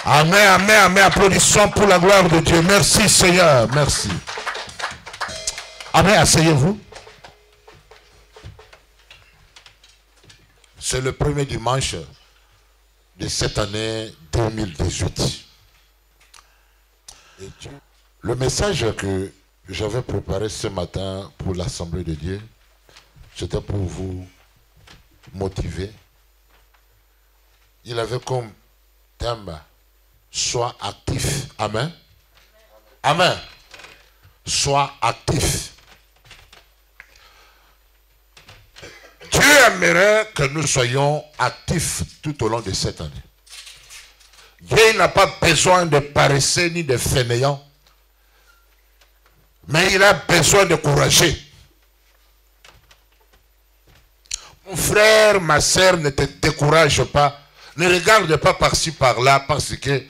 Amen, amen, amen. Applaudissons pour la gloire de Dieu. Merci Seigneur, merci. Amen, asseyez-vous. C'est le premier dimanche de cette année 2018. Le message que j'avais préparé ce matin pour l'Assemblée de Dieu, c'était pour vous motiver. Il avait comme thème « Sois actif ». Amen. Amen. Sois actif. Dieu aimerait que nous soyons actifs tout au long de cette année. Dieu n'a pas besoin de paresseux ni de fainéants, mais il a besoin de courageux. Mon frère, ma soeur, ne te décourage pas. Ne regarde pas par-ci, par-là, parce que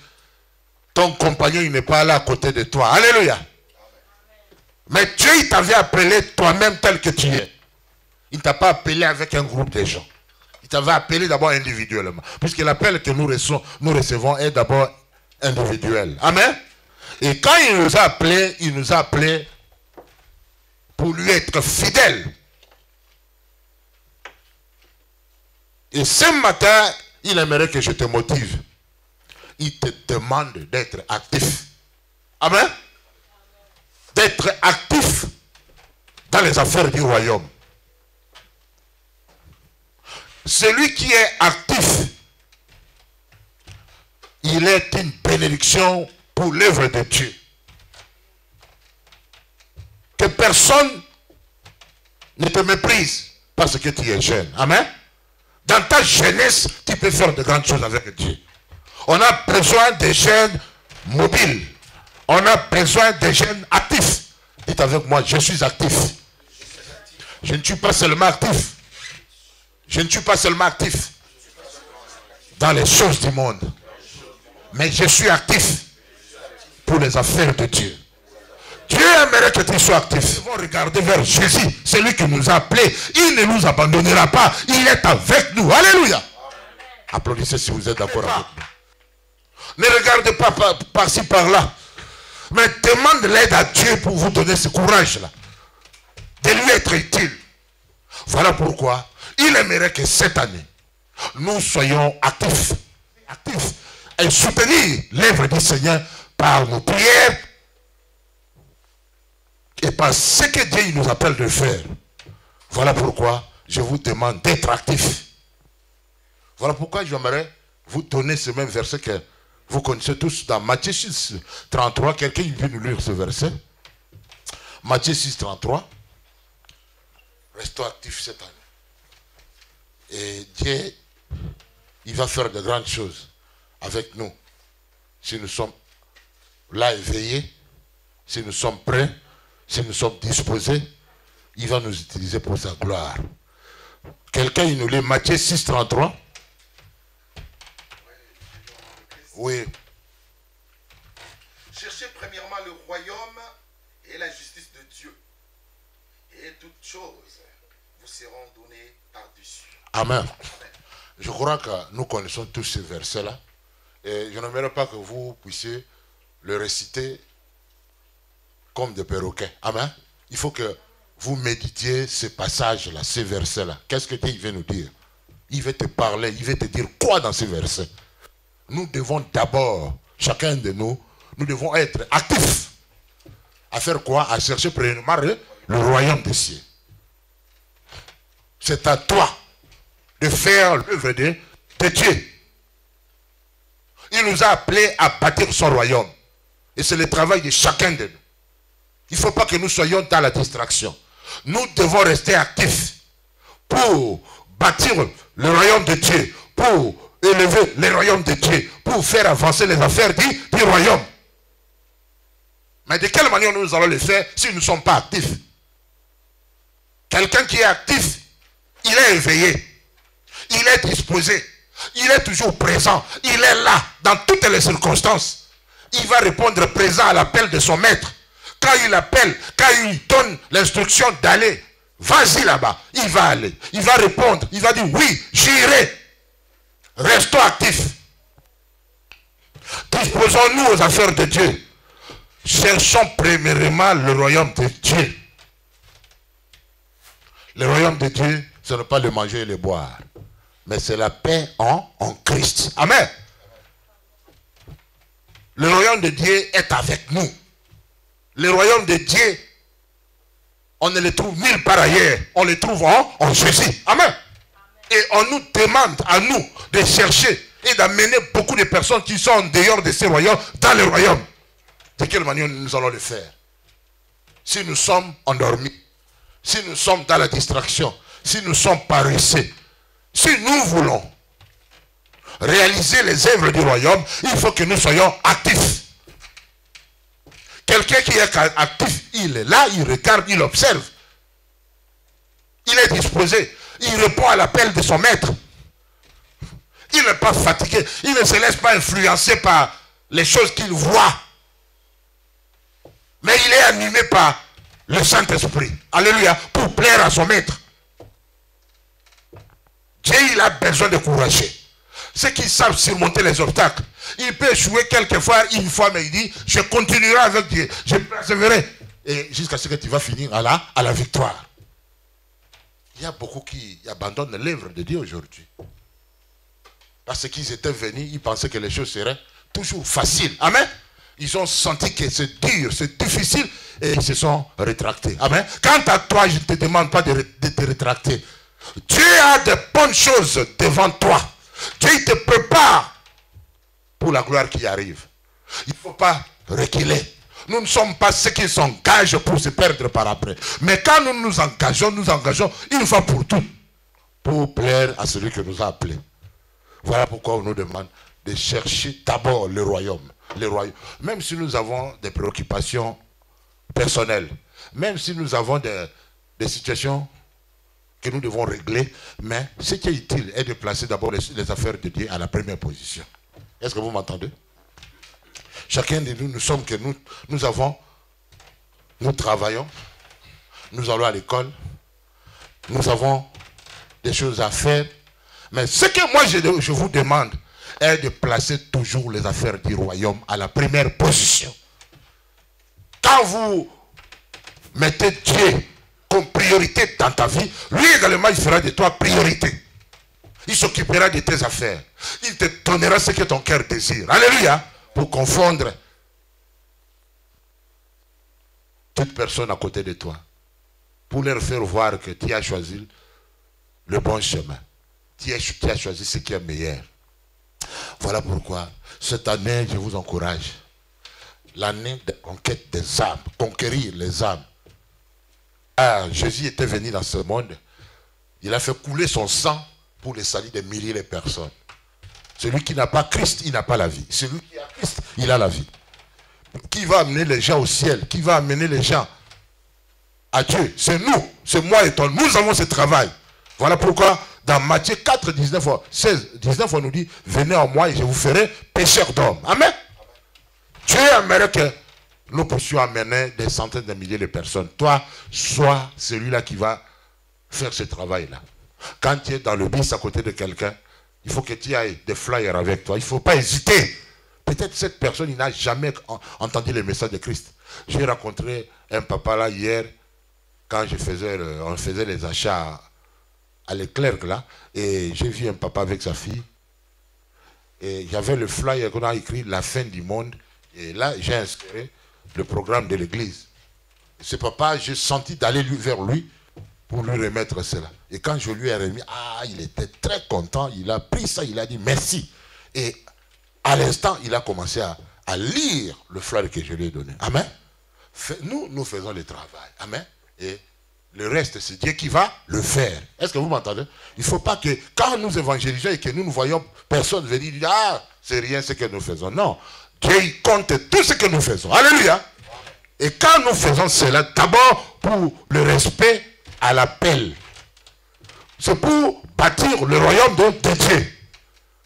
ton compagnon n'est pas là à côté de toi. Alléluia. Mais Dieu, il t'avait appelé toi-même tel que tu es. Il ne t'a pas appelé avec un groupe de gens. Il t'avait appelé d'abord individuellement. Puisque l'appel que nous recevons est d'abord individuel. Amen. Et quand il nous a appelés pour lui être fidèle. Et ce matin, il aimerait que je te motive. Il te demande d'être actif. Amen. D'être actif dans les affaires du royaume. Celui qui est actif, il est une bénédiction pour l'œuvre de Dieu. Que personne ne te méprise parce que tu es jeune. Amen. Dans ta jeunesse, tu peux faire de grandes choses avec Dieu. On a besoin de jeunes mobiles. On a besoin de jeunes actifs. Dites avec moi, je suis actif. Je ne suis pas seulement actif. Je ne suis pas seulement actif dans les choses du monde. Mais je suis actif pour les affaires de Dieu. Dieu aimerait que tu sois actif. Nous devons regarder vers Jésus, celui qui nous a appelés. Il ne nous abandonnera pas. Il est avec nous. Alléluia. Applaudissez si vous êtes d'accord avec nous. Ne regardez pas par-ci, par-là. Mais demande l'aide à Dieu pour vous donner ce courage-là. De lui être utile. Voilà pourquoi il aimerait que cette année, nous soyons actifs. Actifs. Et soutenir l'œuvre du Seigneur par nos prières. Et par ce que Dieu nous appelle de faire. Voilà pourquoi je vous demande d'être actifs. Voilà pourquoi j'aimerais vous donner ce même verset que vous connaissez tous dans Matthieu 6, 33. Quelqu'un vient nous lire ce verset. Matthieu 6, 33. Restons actifs cette année. Et Dieu, il va faire de grandes choses avec nous. Si nous sommes là éveillés, si nous sommes prêts, si nous sommes disposés, il va nous utiliser pour sa gloire. Quelqu'un, il nous lit Matthieu 6, 33. Oui. Cherchez premièrement le royaume et la justice de Dieu. Et toutes choses vous seront données par-dessus. Amen. Amen. Je crois que nous connaissons tous ces versets-là. Et je n'aimerais pas que vous puissiez le réciter comme des perroquets. Amen. Il faut que vous méditiez ces passages-là, ces versets-là. Qu'est-ce que Dieu veut nous dire? Il veut te parler, il veut te dire quoi dans ces versets? Nous devons d'abord, chacun de nous, nous devons être actifs. À faire quoi? À chercher premièrement le royaume des cieux. C'est à toi de faire l'œuvre de Dieu. Il nous a appelés à bâtir son royaume. Et c'est le travail de chacun de nous. Il ne faut pas que nous soyons dans la distraction. Nous devons rester actifs pour bâtir le royaume de Dieu, pour élever le royaume de Dieu, pour faire avancer les affaires du royaume. Mais de quelle manière nous allons le faire si nous ne sommes pas actifs? Quelqu'un qui est actif il est éveillé. Il est disposé. Il est toujours présent. Il est là dans toutes les circonstances. Il va répondre présent à l'appel de son maître. Quand il appelle, quand il donne l'instruction d'aller, vas-y là-bas, il va aller. Il va répondre. Il va dire oui, j'irai. Restons actifs. Disposons-nous aux affaires de Dieu. Cherchons premièrement le royaume de Dieu. Le royaume de Dieu, ce n'est pas le manger et le boire, mais c'est la paix en Christ. Amen. Le royaume de Dieu est avec nous. Le royaume de Dieu, on ne le trouve nulle part ailleurs. On le trouve en Jésus. Amen. Et on nous demande à nous de chercher et d'amener beaucoup de personnes qui sont en dehors de ces royaumes dans le royaume. De quelle manière nous allons le faire? Si nous sommes endormis, si nous sommes dans la distraction, si nous sommes paresseux, si nous voulons réaliser les œuvres du royaume, il faut que nous soyons actifs. Quelqu'un qui est actif, il est là, il regarde, il observe. Il est disposé. Il répond à l'appel de son maître. Il n'est pas fatigué. Il ne se laisse pas influencer par les choses qu'il voit. Mais il est animé par le Saint-Esprit. Alléluia. Pour plaire à son maître. Dieu, il a besoin de courageux. Ceux qui savent surmonter les obstacles. Il peut échouer quelquefois, une fois, mais il dit, je continuerai avec Dieu. Je persévérerai. Et jusqu'à ce que tu vas finir à la victoire. Il y a beaucoup qui abandonnent l'œuvre de Dieu aujourd'hui. Parce qu'ils étaient venus, ils pensaient que les choses seraient toujours faciles. Amen. Ils ont senti que c'est dur, c'est difficile, et ils se sont rétractés. Amen. Quant à toi, je ne te demande pas de te rétracter. Dieu a de bonnes choses devant toi. Dieu te prépare pour la gloire qui arrive. Il ne faut pas reculer. Nous ne sommes pas ceux qui s'engagent pour se perdre par après. Mais quand nous nous engageons une fois pour toutes, pour plaire à celui qui nous a appelés. Voilà pourquoi on nous demande de chercher d'abord le royaume. Même si nous avons des préoccupations personnelles, même si nous avons des situations que nous devons régler, mais ce qui est utile est de placer d'abord les affaires de Dieu à la première position. Est-ce que vous m'entendez? Chacun de nous, nous sommes que nous travaillons, nous allons à l'école, nous avons des choses à faire. Mais ce que moi je vous demande est de placer toujours les affaires du royaume à la première position. Quand vous mettez Dieu comme priorité dans ta vie, lui également il fera de toi priorité. Il s'occupera de tes affaires. Il te donnera ce que ton cœur désire. Alléluia. Pour confondre toute personne à côté de toi. Pour leur faire voir que tu as choisi le bon chemin. Tu as choisi ce qui est meilleur. Voilà pourquoi cette année, je vous encourage. L'année de conquête des âmes. Conquérir les âmes. Ah, Jésus était venu dans ce monde. Il a fait couler son sang pour le salut des milliers de personnes. Celui qui n'a pas Christ, il n'a pas la vie. Celui qui a Christ, il a la vie. Qui va amener les gens au ciel? Qui va amener les gens à Dieu? C'est nous, c'est moi et toi. Nous avons ce travail. Voilà pourquoi dans Matthieu 4, 19, on nous dit, venez en moi et je vous ferai pécheurs d'hommes. Amen. Dieu aimerait que nous puissions amener des centaines de milliers de personnes. Toi, sois celui-là qui va faire ce travail-là. Quand tu es dans le bus à côté de quelqu'un, il faut que tu aies des flyers avec toi. Il ne faut pas hésiter. Peut-être cette personne, il n'a jamais entendu le message de Christ. J'ai rencontré un papa là hier, quand on faisait les achats à Leclerc là, et j'ai vu un papa avec sa fille. Et il y avait le flyer qu'on a écrit, la fin du monde. Et là, j'ai inscrit le programme de l'église. Ce papa, j'ai senti d'aller vers lui pour lui remettre cela. Et quand je lui ai remis, il était très content, il a pris ça, il a dit merci. Et à l'instant, il a commencé à lire le flyer que je lui ai donné. Amen. Nous faisons le travail. Amen. Et le reste, c'est Dieu qui va le faire. Est-ce que vous m'entendez? Il ne faut pas que, quand nous évangélisons et que nous ne voyons personne venir dire, c'est rien ce que nous faisons. Non. Dieu il compte tout ce que nous faisons. Alléluia. Et quand nous faisons cela, d'abord pour le respect à l'appel. C'est pour bâtir le royaume de Dieu.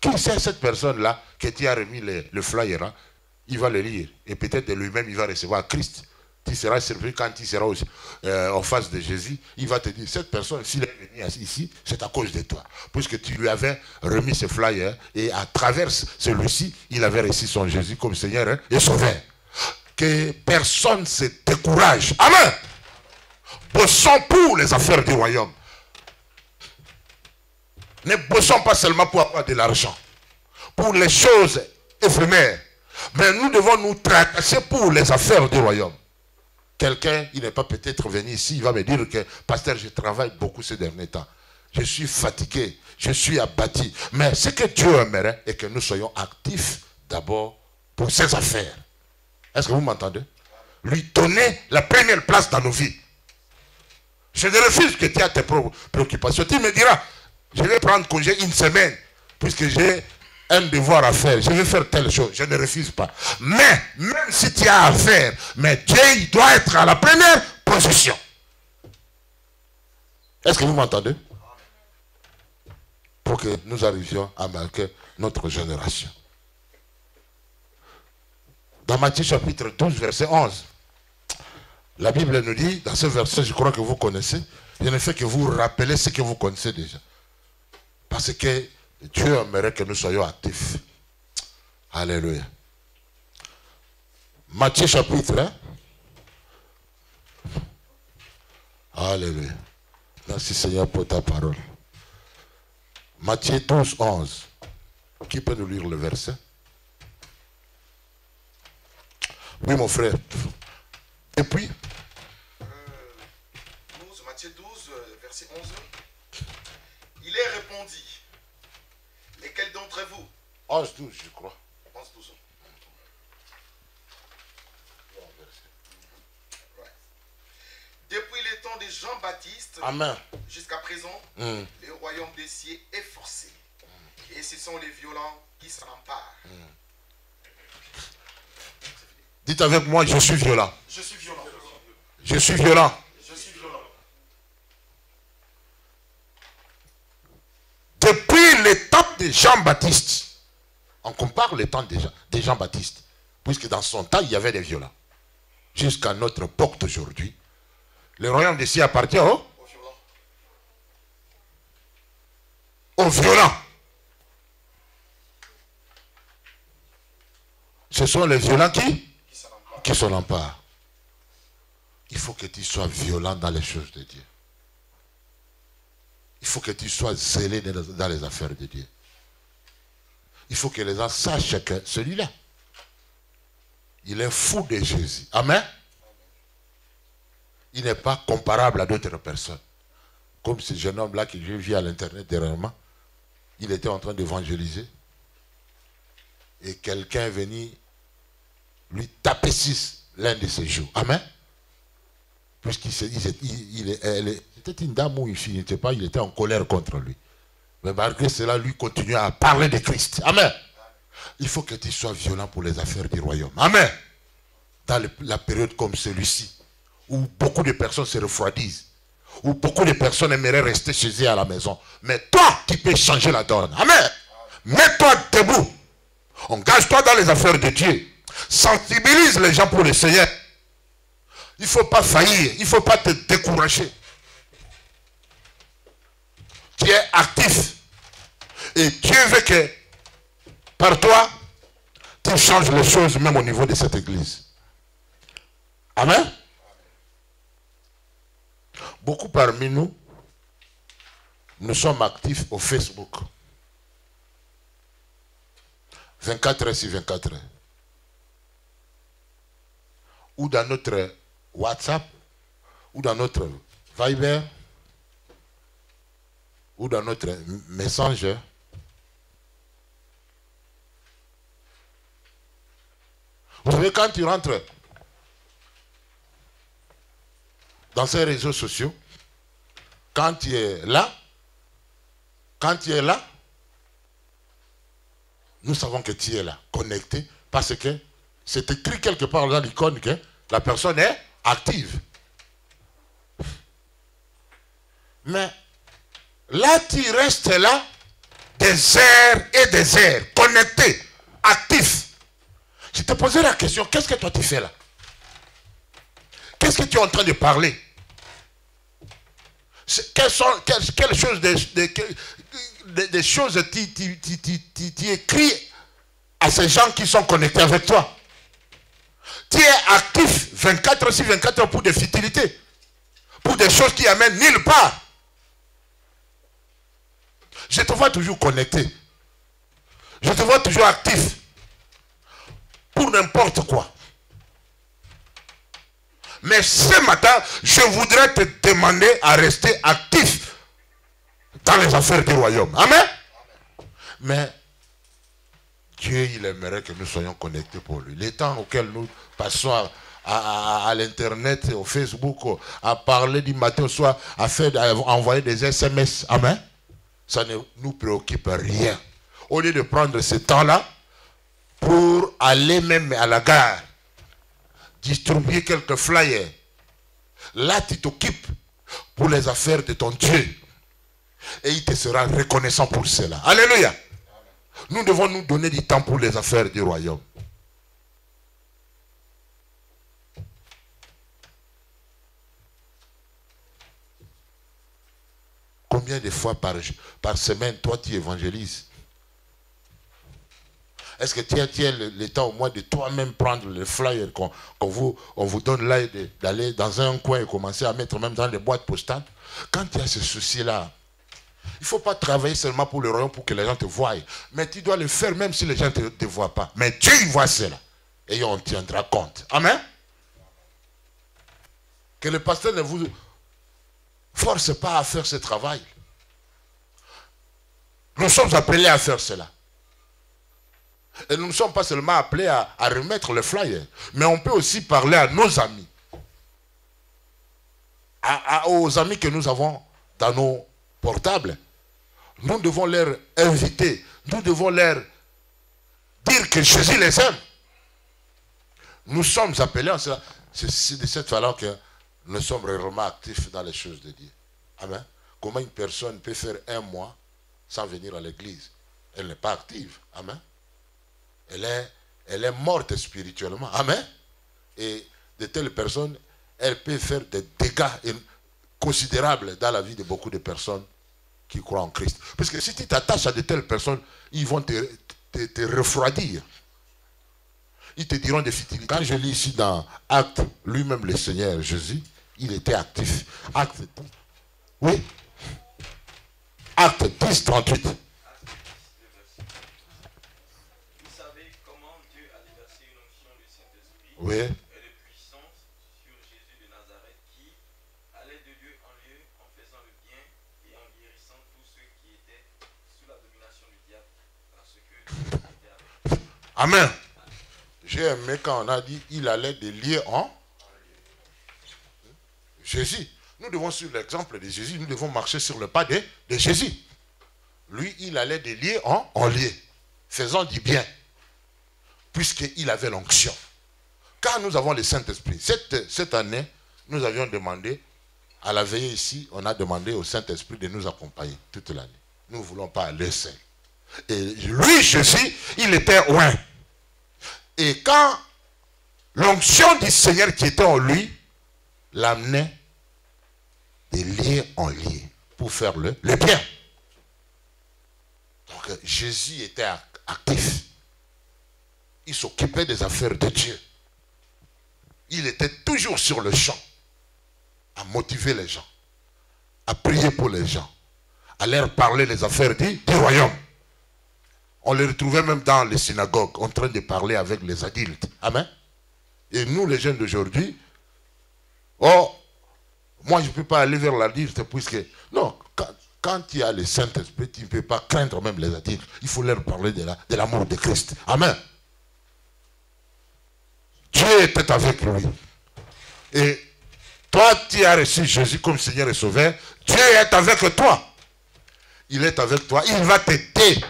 Qui c'est cette personne-là qui t'a remis le flyer, hein? Il va le lire. Et peut-être de lui-même, il va recevoir Christ. Tu seras surpris quand tu seras en face de Jésus. Il va te dire, cette personne, s'il est venu ici, c'est à cause de toi. Puisque tu lui avais remis ce flyer et à travers celui-ci, il avait reçu son Jésus comme Seigneur, hein, et Sauveur. Que personne ne se décourage. Amen. Bossons pour les affaires du royaume. Ne bossons pas seulement pour avoir de l'argent. Pour les choses éphémères. Mais nous devons nous tracasser pour les affaires du royaume. Quelqu'un, il n'est pas peut-être venu ici, il va me dire que, pasteur, je travaille beaucoup ces derniers temps. Je suis fatigué, je suis abattu. Mais ce que Dieu aimerait est que nous soyons actifs d'abord pour ses affaires. Est-ce que vous m'entendez? Lui donner la première place dans nos vies. Je ne refuse que tu aies tes préoccupations. Tu me diras, je vais prendre congé une semaine, puisque j'ai un devoir à faire, je vais faire telle chose, je ne refuse pas. Mais, même si tu as à faire, mais Dieu, il doit être à la première position. Est-ce que vous m'entendez? Pour que nous arrivions à marquer notre génération. Dans Matthieu chapitre 12, verset 11, la Bible nous dit, dans ce verset, je crois que vous connaissez, je ne fais que vous rappeler ce que vous connaissez déjà. Parce que Dieu aimerait que nous soyons actifs. Alléluia. Matthieu chapitre 1. Alléluia. Merci Seigneur pour ta parole. Matthieu 12, 11. Qui peut nous lire le verset? Oui, mon frère. Et puis Matthieu 12, verset 11. Il est répondit. Lesquels d'entre vous? 11, 12, je crois. 11, 12. Ouais. Depuis les temps de Jean-Baptiste jusqu'à présent, le royaume des cieux est forcé. Et ce sont les violents qui s'en emparent. Dites avec moi, je suis violent. Je suis violent. Je suis violent. Je suis violent. Depuis les temps de Jean-Baptiste, on compare les temps de Jean-Baptiste, puisque dans son temps, il y avait des violents. Jusqu'à notre époque d'aujourd'hui, le royaume des cieux appartient aux violents. Ce sont les violents qui s'en emparent. Il faut que tu sois violent dans les choses de Dieu. Il faut que tu sois zélé dans les affaires de Dieu. Il faut que les gens sachent que celui-là, il est fou de Jésus. Amen. Il n'est pas comparable à d'autres personnes. Comme ce jeune homme-là que j'ai vu à l'internet dernièrement, il était en train d'évangéliser. Et quelqu'un est venu lui taper l'un de ses jours. Amen. Puisqu'il c'était une dame ou une fille, il était en colère contre lui. Mais malgré cela, lui continue à parler de Christ. Amen. Il faut que tu sois violent pour les affaires du royaume. Amen. Dans la période comme celui-ci, où beaucoup de personnes se refroidissent, où beaucoup de personnes aimeraient rester chez eux à la maison. Mais toi, tu peux changer la donne. Amen. Mets-toi debout. Engage-toi dans les affaires de Dieu. Sensibilise les gens pour le Seigneur. Il ne faut pas faillir. Il ne faut pas te décourager. Tu es actif. Et Dieu veut que par toi, tu changes les choses même au niveau de cette église. Amen. Beaucoup parmi nous, nous sommes actifs au Facebook. 24 heures sur 24 heures. Ou dans notre WhatsApp, ou dans notre Viber, ou dans notre Messenger. Vous savez, quand tu rentres dans ces réseaux sociaux, quand tu es là, nous savons que tu es là, connecté, parce que c'est écrit quelque part dans l'icône que la personne est active. Mais Là, tu restes là, des heures et des heures, connecté, actif. Je te posais la question, qu'est-ce que toi tu fais là? Qu'est-ce que tu es en train de parler? Quelles choses, des choses tu écris à ces gens qui sont connectés avec toi? Tu es actif 24 sur 24 heures pour des futilités, pour des choses qui amènent nulle part. Je te vois toujours connecté. Je te vois toujours actif. Pour n'importe quoi. Mais ce matin, je voudrais te demander à rester actif dans les affaires du royaume. Amen. Mais Dieu, il aimerait que nous soyons connectés pour lui. Les temps auxquels nous passons à l'internet, au Facebook, à parler du matin au soir, à envoyer des SMS. Amen. Ça ne nous préoccupe rien. Au lieu de prendre ce temps-là pour aller même à la gare, distribuer quelques flyers, là tu t'occupes pour les affaires de ton Dieu. Et il te sera reconnaissant pour cela. Alléluia. Nous devons nous donner du temps pour les affaires du royaume. Combien de fois par semaine, toi, tu évangélises? Est-ce que tu as le temps au moins de toi-même prendre le flyer qu'on vous donne là, d'aller dans un coin et commencer à mettre même dans les boîtes postales? Quand tu as ce souci-là, il ne faut pas travailler seulement pour le royaume pour que les gens te voient. Mais tu dois le faire même si les gens ne te voient pas. Mais Dieu, il voit cela. Et on tiendra compte. Amen. Que le pasteur ne vous force pas à faire ce travail. Nous sommes appelés à faire cela. Et nous ne sommes pas seulement appelés à remettre le flyer, mais on peut aussi parler à nos amis, aux amis que nous avons dans nos portables. Nous devons leur inviter, nous devons leur dire que Jésus les aime. Nous sommes appelés à cela. C'est de cette façon que nous sommes réellement actifs dans les choses de Dieu. Amen. Comment une personne peut faire un mois sans venir à l'église? Elle n'est pas active. Amen. Elle est morte spirituellement. Amen. Et de telles personnes, elles peuvent faire des dégâts considérables dans la vie de beaucoup de personnes qui croient en Christ. Parce que si tu t'attaches à de telles personnes, ils vont te refroidir. Ils te diront des futilités. Quand je lis ici dans Actes, lui-même le Seigneur Jésus, il était actif. Acte, oui. Acte 10, 38. Oui. Et de puissance sur Jésus de Nazareth qui allait de lieu en lieu en faisant le bien et en guérissant tous ceux qui étaient sous la domination du diable parce que Dieu était avec eux. Amen. J'ai aimé quand on a dit il allait de lieu en Jésus. Nous devons suivre l'exemple de Jésus, nous devons marcher sur le pas de Jésus. Lui, il allait de lieu en lieu, faisant du bien, puisqu'il avait l'onction. Quand nous avons le Saint-Esprit, cette année, nous avions demandé, à la veillée ici, on a demandé au Saint-Esprit de nous accompagner toute l'année. Nous ne voulons pas aller seul. Et lui, Jésus, il était loin. Et quand l'onction du Seigneur qui était en lui, l'amenait de lieu en lieu pour faire le bien. Donc Jésus était actif. Il s'occupait des affaires de Dieu. Il était toujours sur le champ, à motiver les gens, à prier pour les gens, à leur parler des affaires du royaume. On les retrouvait même dans les synagogues, en train de parler avec les adultes. Amen. Et nous, les jeunes d'aujourd'hui, moi je ne peux pas aller vers l'adulte puisque, non, quand il y a le Saint-Esprit, tu ne peux pas craindre même les adultes. Il faut leur parler de l'amour de Christ. Amen. Dieu était avec lui. Et toi, tu as reçu Jésus comme Seigneur et Sauveur. Dieu est avec toi. Il est avec toi. Il va t'aider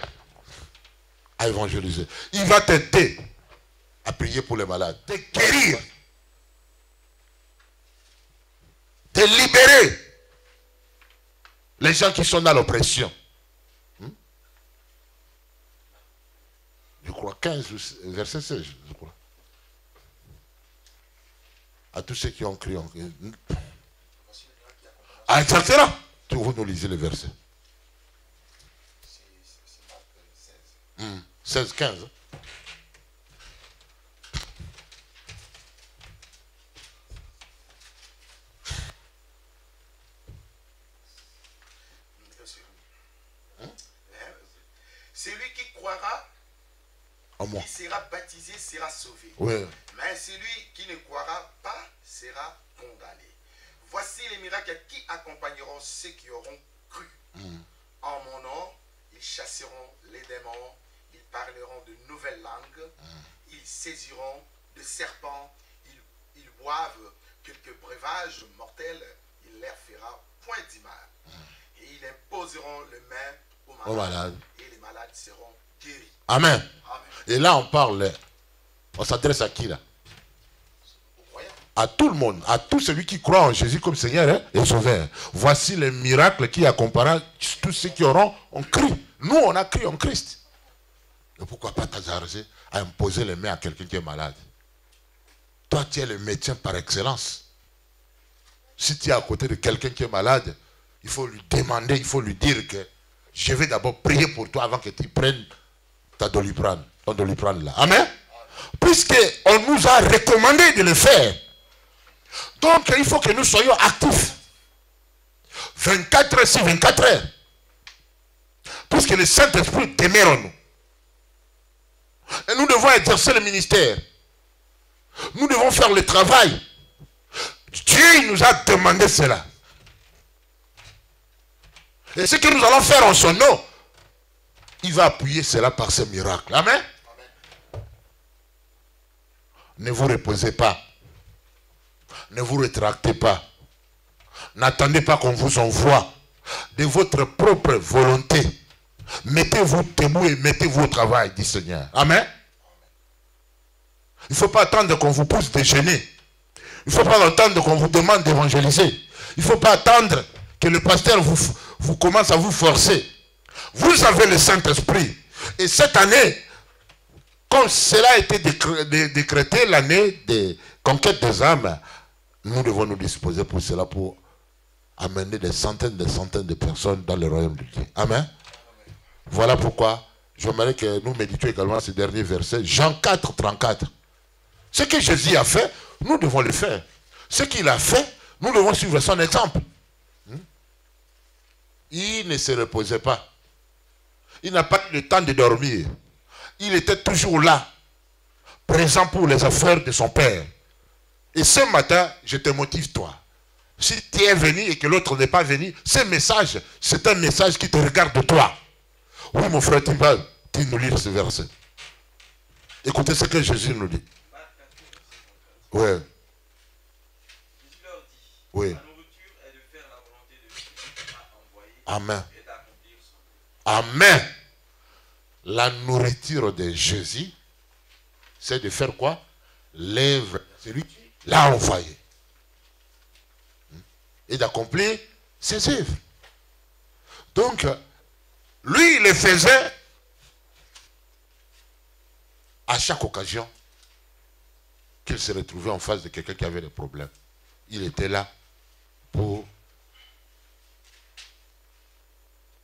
à évangéliser. Il va t'aider à prier pour les malades. Te guérir. Te libérer. Les gens qui sont dans l'oppression. Je crois 15, verset 16, je crois. À tous ceux qui ont crié. Ah, etc. Vous nous lisez le verset. 16, 15. Celui qui croira, qui sera baptisé, sera sauvé. Oui. Mais celui qui ne croira pas sera condamné. Voici les miracles qui accompagneront ceux qui auront cru. En mon nom, ils chasseront les démons, ils parleront de nouvelles langues, ils saisiront de serpents, ils boivent quelques breuvages mortels, il leur fera point d'image. Et ils imposeront les mains aux malades, et les malades seront guéris. Amen. Amen. Et là, on parle, on s'adresse à qui là? À tout le monde, à tout celui qui croit en Jésus comme Seigneur et Sauveur. Voici les miracles qui accompagneront tous ceux qui auront cru. Nous, on a cru en Christ. Et pourquoi pas t'hasarder à imposer les mains à quelqu'un qui est malade? Toi, tu es le médecin par excellence. Si tu es à côté de quelqu'un qui est malade, il faut lui demander, il faut lui dire que je vais d'abord prier pour toi avant que tu prennes ta Doliprane, ton Doliprane là. Amen. Puisqu'on nous a recommandé de le faire. Donc, il faut que nous soyons actifs. 24 heures sur 24 heures. Puisque le Saint-Esprit demeure en nous. Et nous devons exercer le ministère. Nous devons faire le travail. Dieu nous a demandé cela. Et ce que nous allons faire en son nom, il va appuyer cela par ce miracle. Amen. Ne vous reposez pas. Ne vous rétractez pas. N'attendez pas qu'on vous envoie. De votre propre volonté, mettez-vous debout et mettez-vous au travail, dit Seigneur. Amen. Il ne faut pas attendre qu'on vous pousse déjeuner. Il ne faut pas attendre qu'on vous demande d'évangéliser. Il ne faut pas attendre que le pasteur vous commence à vous forcer. Vous avez le Saint-Esprit. Et cette année, comme cela a été décrété, l'année de conquête des âmes, nous devons nous disposer pour cela, pour amener des centaines de personnes dans le royaume de Dieu. Amen. Voilà pourquoi j'aimerais que nous méditions également ces derniers versets. Jean 4, 34. Ce que Jésus a fait, nous devons le faire. Ce qu'il a fait, nous devons suivre son exemple. Il ne se reposait pas. Il n'a pas eu le temps de dormir. Il était toujours là, présent pour les affaires de son Père. Et ce matin, je te motive toi. Si tu es venu et que l'autre n'est pas venu, ce message, c'est un message qui te regarde toi. Oui, mon frère, tu nous lis ce verset. Écoutez ce que Jésus nous dit. Oui. Oui. La nourriture est de faire la volonté de celui qui m'a envoyé. Amen. Et d'accomplir son œuvre. Amen. La nourriture de Jésus, c'est de faire quoi? L'œuvre. Celui qui l'a envoyé. Et d'accomplir ses œuvres. Donc, lui, il le faisait à chaque occasion qu'il se retrouvait en face de quelqu'un qui avait des problèmes. Il était là pour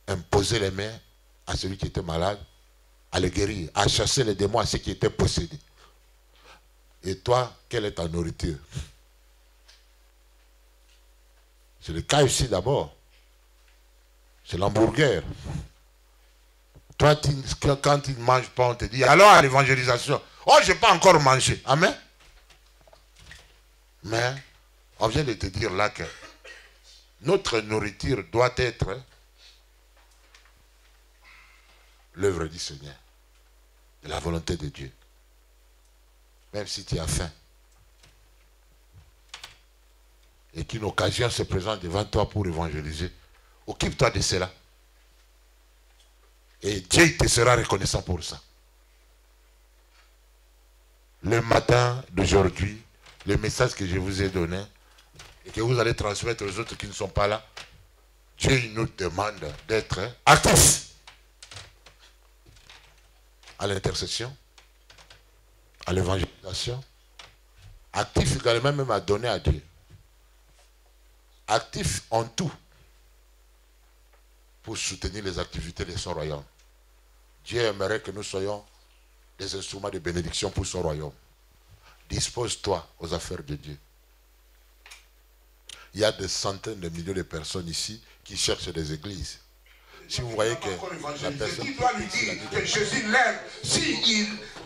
imposer les mains à celui qui était malade, à le guérir, à chasser les démons à ceux qui étaient possédés. Et toi, quelle est ta nourriture? C'est le cas ici d'abord. C'est l'hamburger. Toi, quand tu ne manges pas, on te dit, alors à l'évangélisation, oh, je n'ai pas encore mangé. Amen. Mais, on vient de te dire là que notre nourriture doit être l'œuvre du Seigneur, de la volonté de Dieu. Même si tu as faim. Et qu'une occasion se présente devant toi pour évangéliser, occupe-toi de cela. Et Dieu te sera reconnaissant pour ça. Le matin d'aujourd'hui, le message que je vous ai donné, et que vous allez transmettre aux autres qui ne sont pas là, Dieu il nous demande d'être actifs à l'intercession, à l'évangélisation, actifs également même à donner à Dieu. Actifs en tout pour soutenir les activités de son royaume. Dieu aimerait que nous soyons des instruments de bénédiction pour son royaume. Dispose-toi aux affaires de Dieu. Il y a des centaines de milliers de personnes ici qui cherchent des églises. Si vous voyez que la personne... Tu dois lui dire que Jésus l'aime. Si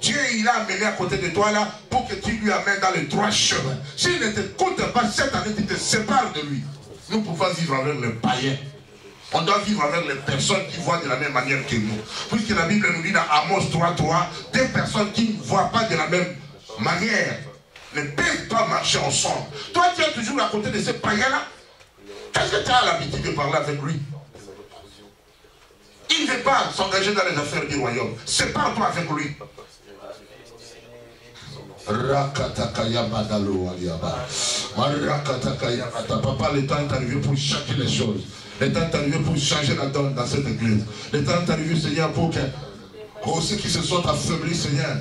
Dieu il a amené à côté de toi là pour que tu lui amènes dans le droit chemin. S'il ne te compte pas cette année, tu te sépares de lui. Nous pouvons vivre avec les païens. On doit vivre avec les personnes qui voient de la même manière que nous. Puisque la Bible nous dit dans Amos 3:3, des personnes qui ne voient pas de la même manière ne peuvent pas marcher ensemble. Toi, tu es toujours à côté de ces païens-là. Qu'est-ce que tu as l'habitude de parler avec lui? Il ne veut pas s'engager dans les affaires du royaume. Sépare-toi avec lui. Papa, le temps est arrivé pour changer les choses. Le temps est arrivé pour changer la donne dans cette église. Le temps est arrivé, Seigneur, pour que ceux qui se sont affaiblis, Seigneur,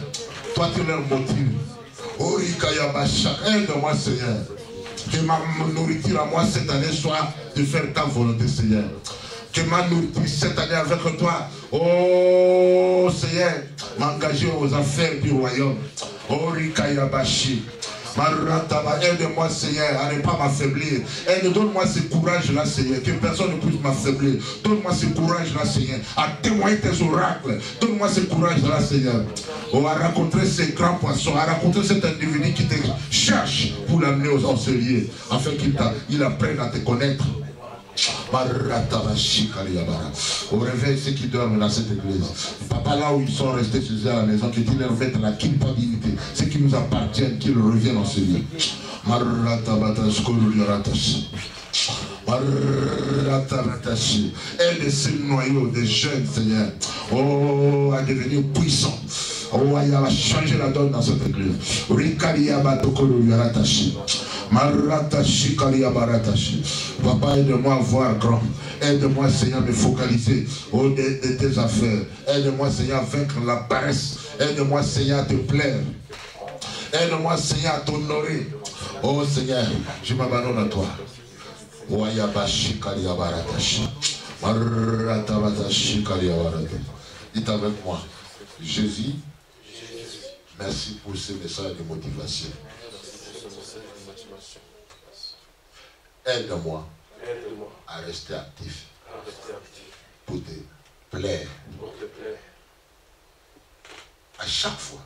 toi tu leur motives. Aide-moi, Seigneur. Que ma nourriture à moi cette année soit de faire ta volonté, Seigneur. Que ma nourriture cette année avec toi, oh Seigneur, m'engager aux affaires du royaume. Oh Rikayabashi. Aide-moi, Seigneur, à ne pas m'affaiblir. Donne-moi ce courage-là, Seigneur, que personne ne puisse m'affaiblir. Donne-moi ce courage-là, Seigneur, à témoigner tes oracles. Donne-moi ce courage-là, Seigneur. Oh, à rencontrer ces grands poissons, à rencontrer cet individu qui te cherche pour l'amener aux enseigniers, afin qu'il apprenne à te connaître. Au réveil, ceux qui dorment dans cette église, papa, là où ils sont restés chez eux à la maison, que tu leur mettes la culpabilité, ceux qui nous appartiennent, qu'ils reviennent en ce lieu. Aide ces noyaux des jeunes, Seigneur, oh, à devenir puissants. Oh, il va changer la donne dans cette église. Papa, aide-moi à voir grand. Aide-moi, Seigneur, à me focaliser de tes affaires. Aide-moi, Seigneur, à vaincre la paresse. Aide-moi, Seigneur, à te plaire. Aide-moi, Seigneur, à t'honorer. Oh, Seigneur, je m'abandonne à toi. Dites avec moi, Jésus, merci pour ce message de motivation. Aide-moi à rester actif pour te plaire. À chaque fois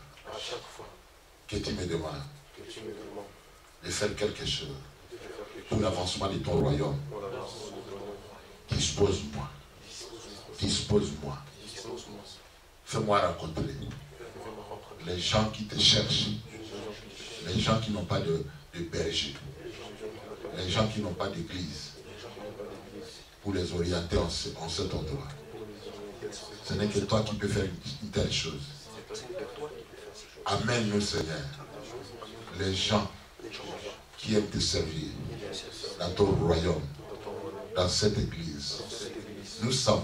que tu me demandes de faire quelque chose pour l'avancement de ton royaume, dispose-moi. Dispose-moi. Fais-moi rencontrer les gens qui te cherchent, les gens qui n'ont pas de berger, les gens qui n'ont pas d'église, pour les orienter en cet endroit. Ce n'est que toi qui peux faire une telle chose. Amène-nous, Seigneur, les gens qui aiment te servir dans ton royaume, dans cette église. Nous savons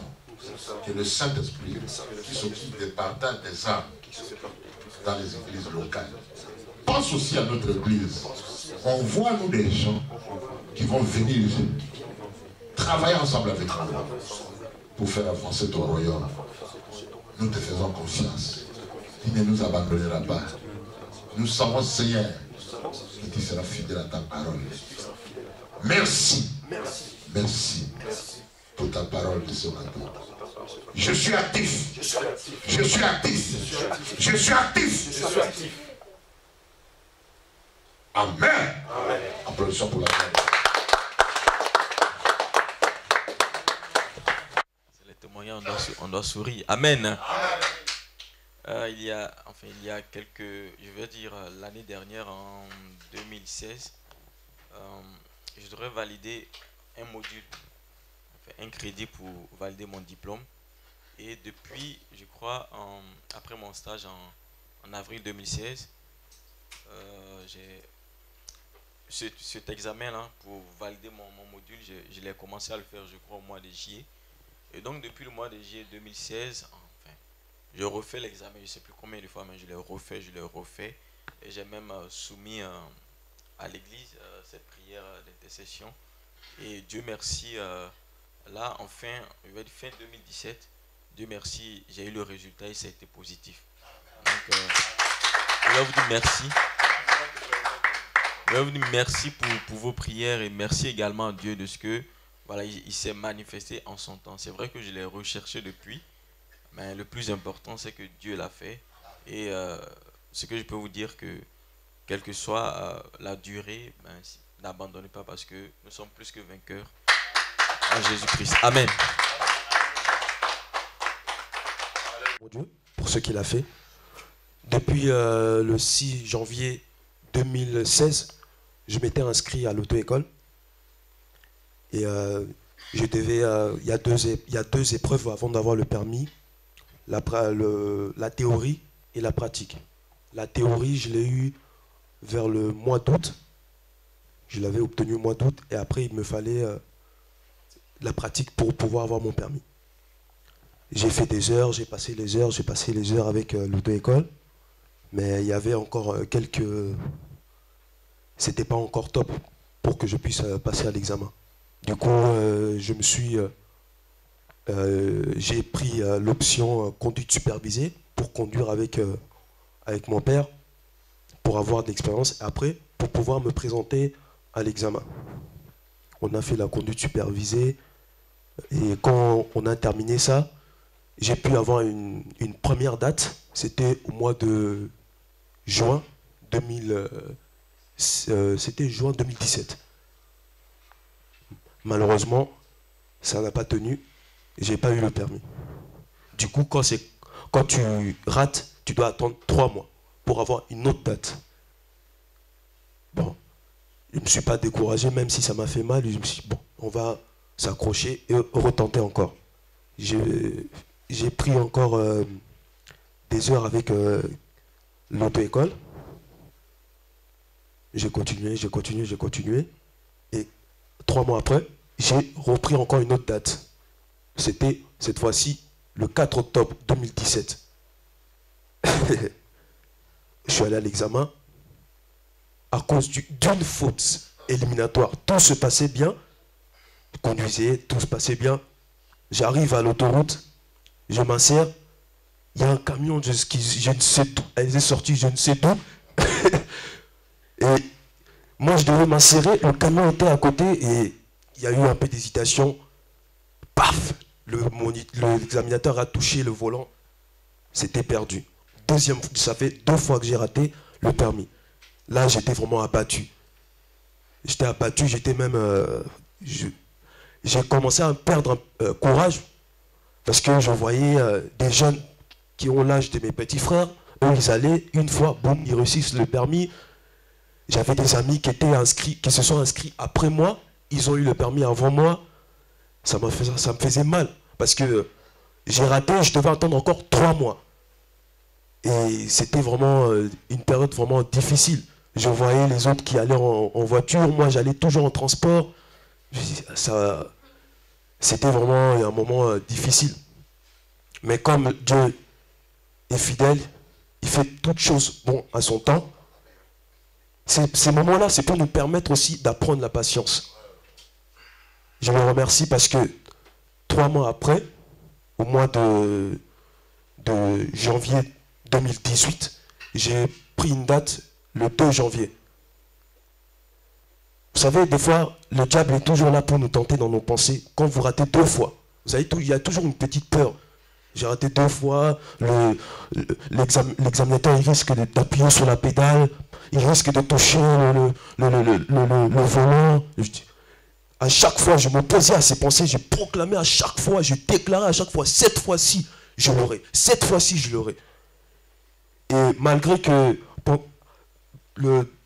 que le Saint-Esprit qui s'occupe des partages des âmes dans les églises locales pense aussi à notre église. On voit nous des gens qui vont venir travailler ensemble avec nous pour faire avancer ton royaume. Nous te faisons confiance. Tu ne nous abandonneras pas. Nous savons, Seigneur, que tu seras fidèle à ta parole. Merci. Merci pour ta parole de ce matin. Je suis actif. Je suis actif. Je suis actif. Amen. Applaudissons pour la parole. C'est les témoignages, on doit sourire. Amen. Il y a quelques, je veux dire, l'année dernière, en 2016, je devrais valider un module, un crédit pour valider mon diplôme. Et depuis, je crois, après mon stage en avril 2016, cet examen-là, pour valider mon module, je l'ai commencé à le faire, je crois, au mois de juillet. Et donc, depuis le mois de juillet 2016, enfin, je refais l'examen, je ne sais plus combien de fois, mais je l'ai refait. Et j'ai même soumis à l'église cette prière d'intercession. Et Dieu merci, là, enfin, fin 2017, Dieu merci, j'ai eu le résultat et ça a été positif. Donc, je vais vous dire merci. Je vais vous dire merci pour vos prières et merci également à Dieu de ce que voilà, il s'est manifesté en son temps. C'est vrai que je l'ai recherché depuis, mais le plus important c'est que Dieu l'a fait. Et ce que je peux vous dire que quelle que soit la durée, n'abandonnez pas parce que nous sommes plus que vainqueurs en Jésus-Christ. Amen. Mon Dieu, pour ce qu'il a fait. Depuis le 6 janvier 2016, je m'étais inscrit à l'auto-école. Et je devais, il y a deux épreuves avant d'avoir le permis, la théorie et la pratique. La théorie, je l'ai eu vers le mois d'août. Je l'avais obtenu au mois d'août et après il me fallait la pratique pour pouvoir avoir mon permis. J'ai fait des heures, j'ai passé les heures avec l'auto-école, mais il y avait encore c'était pas encore top pour que je puisse passer à l'examen. Du coup, j'ai pris l'option conduite supervisée pour conduire avec mon père, pour avoir de l'expérience, et après, pour pouvoir me présenter à l'examen. On a fait la conduite supervisée, et quand on a terminé ça, j'ai pu avoir une première date, c'était au mois de juin 2017. Malheureusement, ça n'a pas tenu, j'ai pas eu le permis. Du coup, quand tu rates, tu dois attendre 3 mois pour avoir une autre date. Bon, je ne me suis pas découragé, même si ça m'a fait mal, je me suis dit, bon, on va s'accrocher et retenter encore. J'ai pris encore des heures avec l'auto-école. J'ai continué. Et 3 mois après, j'ai repris encore une autre date. C'était cette fois-ci le 4 octobre 2017. Je suis allé à l'examen. À cause d'une faute éliminatoire, tout se passait bien. Je conduisais, tout se passait bien. J'arrive à l'autoroute, je m'insère. Il y a un camion, je ne sais d'où. Elle est sortie, je ne sais d'où. Et moi, je devais m'insérer. Le camion était à côté et il y a eu un peu d'hésitation. Paf! L'examinateur a touché le volant. C'était perdu. Ça fait 2 fois que j'ai raté le permis. Là, j'étais vraiment abattu. J'étais même... j'ai commencé à perdre courage parce que je voyais des jeunes qui ont l'âge de mes petits frères. Eux, ils allaient, une fois, boum, ils réussissent le permis. J'avais des amis qui se sont inscrits après moi. Ils ont eu le permis avant moi. Ça me faisait mal parce que j'ai raté, je devais attendre encore 3 mois. Et c'était vraiment une période vraiment difficile. Je voyais les autres qui allaient en voiture, moi j'allais toujours en transport. C'était vraiment un moment difficile. Mais comme Dieu est fidèle, il fait toutes choses bon à son temps. Ces moments-là, c'est pour nous permettre aussi d'apprendre la patience. Je le remercie parce que 3 mois après, au mois de janvier 2018, j'ai pris une date le 2 janvier. Vous savez, des fois, le diable est toujours là pour nous tenter dans nos pensées. Quand vous ratez 2 fois, vous savez, il y a toujours une petite peur. J'ai raté 2 fois, l'examinateur il risque d'appuyer sur la pédale, il risque de toucher le volant. À chaque fois, je me posais à ces pensées, j'ai proclamé à chaque fois, je déclarais à chaque fois, cette fois-ci, je l'aurai. Cette fois-ci, je l'aurai. Et malgré que,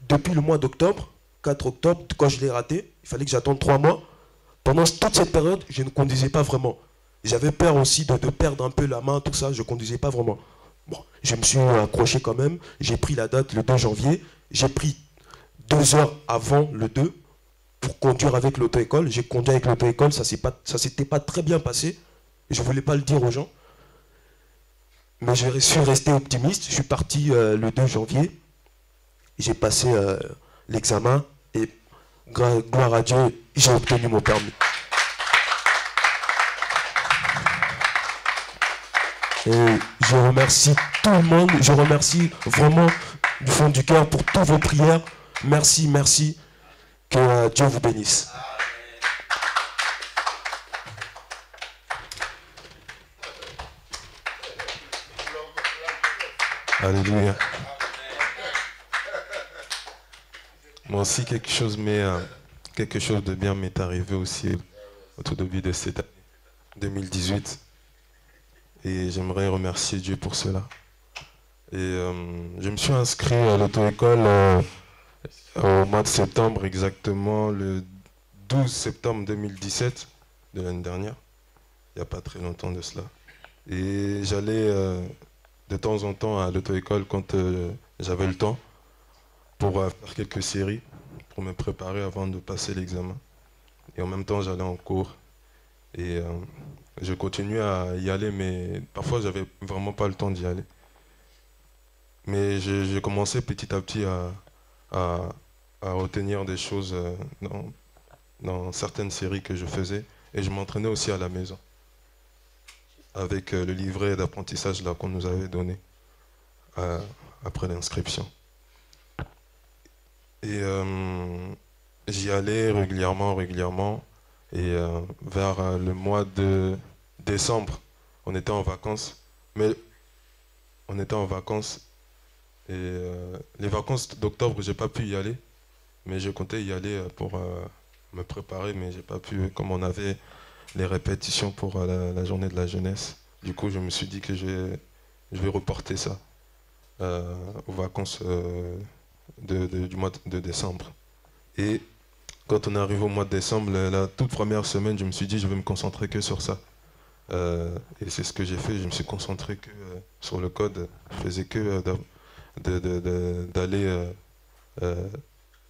depuis le mois d'octobre, 4 octobre, quand je l'ai raté, il fallait que j'attende 3 mois. Pendant toute cette période, je ne conduisais pas vraiment. J'avais peur aussi de perdre un peu la main, tout ça, je ne conduisais pas vraiment. Bon, je me suis accroché quand même, j'ai pris la date le 2 janvier, j'ai pris 2 heures avant le 2 pour conduire avec l'auto-école. J'ai conduit avec l'auto-école, ça s'était pas très bien passé. Je ne voulais pas le dire aux gens. Mais je suis resté optimiste. Je suis parti le 2 janvier. J'ai passé l'examen et gloire à Dieu, j'ai obtenu mon permis. Et je remercie tout le monde. Je remercie vraiment du fond du cœur pour toutes vos prières. Merci, merci. Que Dieu vous bénisse. Alléluia. Moi aussi, quelque chose de bien m'est arrivé aussi au tout début de cette année 2018. Et j'aimerais remercier Dieu pour cela. Et je me suis inscrit à l'auto-école au mois de septembre, exactement le 12 septembre 2017 de l'année dernière. Il n'y a pas très longtemps de cela. Et j'allais de temps en temps à l'auto-école quand j'avais le temps pour faire quelques séries, pour me préparer avant de passer l'examen. Et en même temps, j'allais en cours. Et je continuais à y aller, mais parfois, j'avais vraiment pas le temps d'y aller. Mais j'ai commencé petit à petit à retenir des choses dans certaines séries que je faisais. Et je m'entraînais aussi à la maison, avec le livret d'apprentissage qu'on nous avait donné après l'inscription. Et j'y allais régulièrement. Et vers le mois de décembre, on était en vacances. Mais on était en vacances. Et les vacances d'octobre, j'ai pas pu y aller. Mais je comptais y aller pour me préparer. Mais j'ai pas pu, comme on avait les répétitions pour la journée de la jeunesse. Du coup, je me suis dit que je vais reporter ça aux vacances du mois de décembre. Et quand on est arrivé au mois de décembre, la toute première semaine, je me suis dit je vais me concentrer que sur ça. Et c'est ce que j'ai fait, je me suis concentré que sur le code. Je faisais que d'aller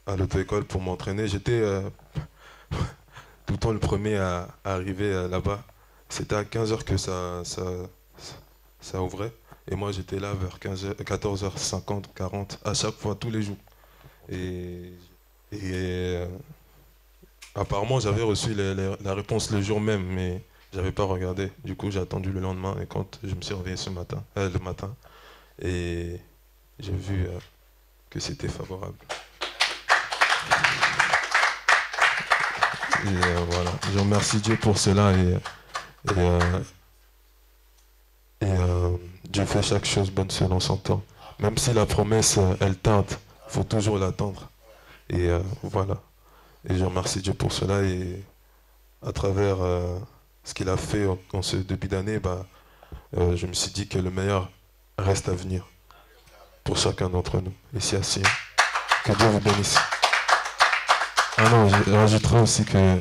à l'auto-école pour m'entraîner. J'étais tout le temps le premier à arriver là-bas. C'était à 15h que ça ouvrait. Et moi, j'étais là vers 14h50, 40, à chaque fois, tous les jours. Et apparemment, j'avais reçu la réponse le jour même, mais j'avais pas regardé. Du coup, j'ai attendu le lendemain. Et quand je me suis réveillé le matin, et j'ai vu que c'était favorable. Et voilà, je remercie Dieu pour cela. Et Dieu fait chaque chose bonne selon son temps. Même si la promesse, elle tarde, il faut toujours l'attendre. Et voilà. Et je remercie Dieu pour cela. Et à travers ce qu'il a fait en ce début d'année, je me suis dit que le meilleur reste à venir pour chacun d'entre nous. Ici assis. Que Dieu vous bénisse. Ah non, je rajouterai aussi que